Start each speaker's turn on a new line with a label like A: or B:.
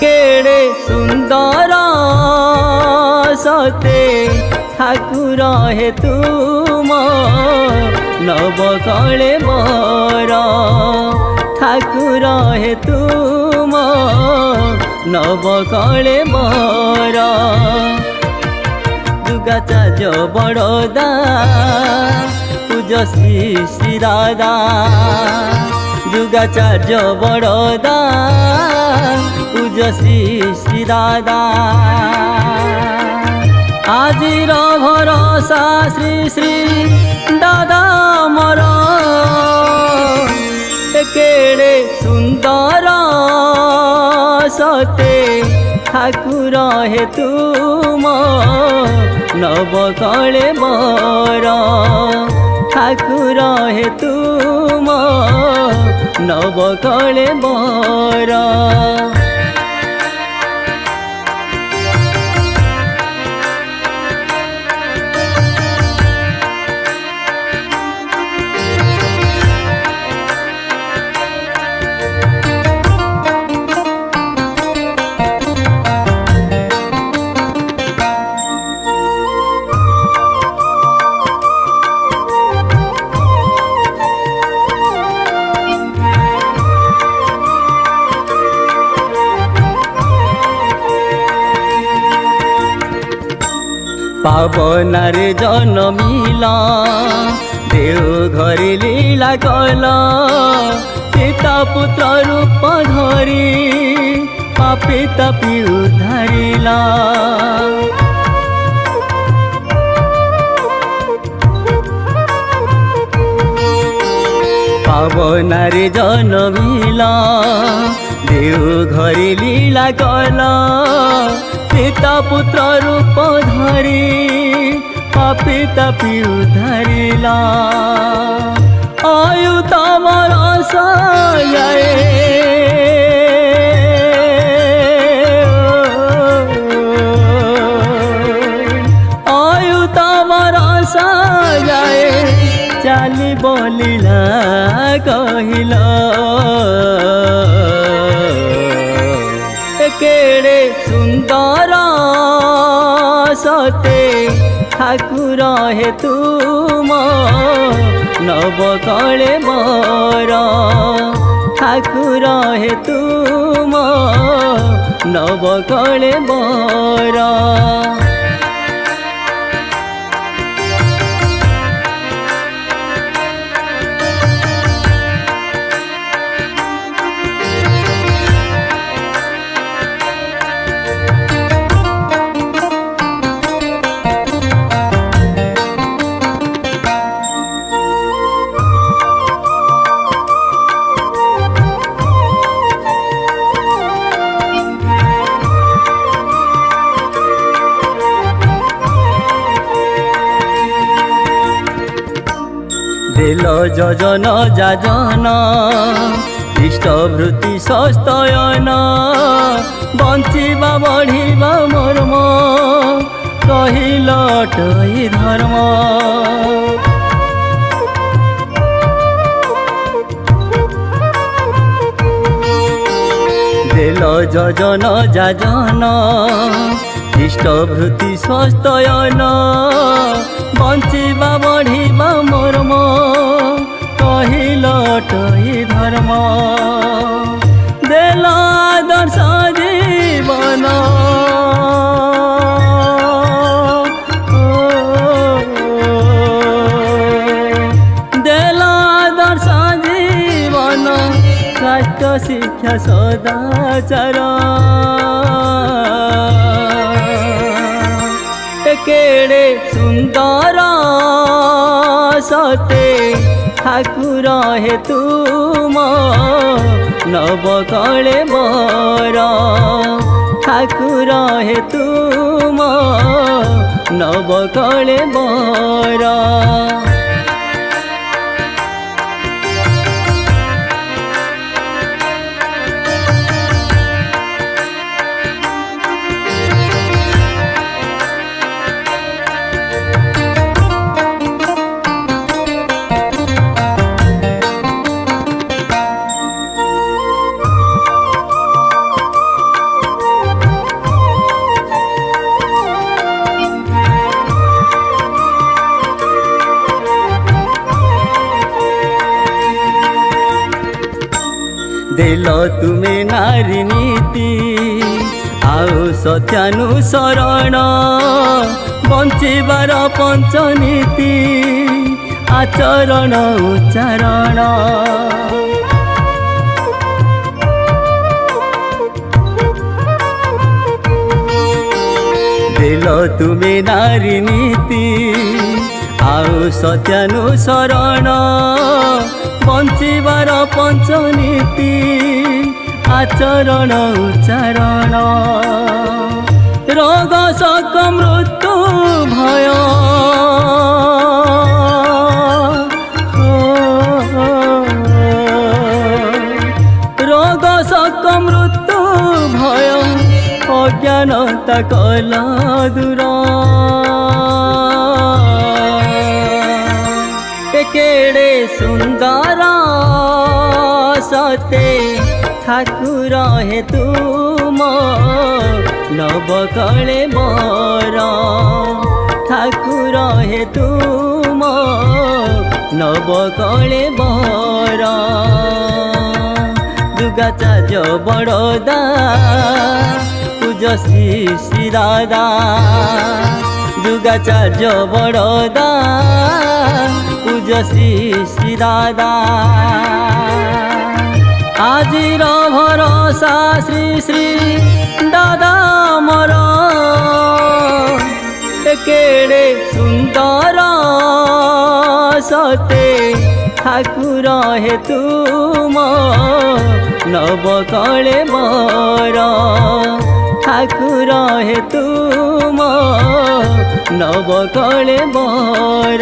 A: केड़े सुंदर सते ठाकुर हे तुम नव कले मोर ठाकुर हे तुम नव कले मोर दुर्गाचार्य बड़दा पूज श्री श्री दादा दुर्गाचार्य बड़दा पूज श्री श्री दादा आजिर भरोसा श्री श्री दादा मोर केड़े सुंदर सते ठाकुर हे तुम नव कले मोर ठाकुर हे तुम नव कले मोर पावनारे जनमिला देव घरे लीला कल पिता पुत्र रूप धरी पापी तपी उद्धारिला पावनारे जनमिला देव घरे लीला कल पिता पुत्र रूप धरी पापी तपी उद्धारिला आयु तमर सजाए आयु तमर सजाए चाली बोलिला कहिला केड़े सुंदर सते ठाकुर हे तुम नव कले मोर ठाकुर हे तुम नव कले मोर दिल योजन जाजन इष्टभृति सस्तयन बंचिबा बढ़िबा मर्म कहिलटई धर्म दिल योजन जाजन इष्टभृति सस्तयन बंचिबा बढ़िबा मर्म कहिलटई धर्म देल आदर्श जीवन देल आदर्श जीवन स्वास्थ्य शिक्षा सदाचार केड़े सुंदर सते ठाकुर हे तुम नव कले मोर ठाकुर हे तुम नवकले बर देल तुमे नारी नीति आउ सत्यानुसरण बंचिबार पंचनीति आचरण उच्चारण देल तुमे नारी नीति आउ सत्यानुसरण बंचिबार पंचनीति आचरण उच्चारण रोग शोक मृत्यु भय रोग शोक मृत्यु भय अज्ञानता कल दूर केड़े सुंदर सते ठाकुर हे तुम नवकले बर ठाकुर हे तुम नवकले बर दुर्गाचार्य बड़दा पूज्य श्री श्री दादा दुर्गाचार्य बड़दा पूज्य श्री श्री दादा आजिर भरोसा श्री श्री दादा मोर केड़े सुंदर सते ठाकुर हे तुम नवकले बर ठाकुर हे तुम नवकले बर।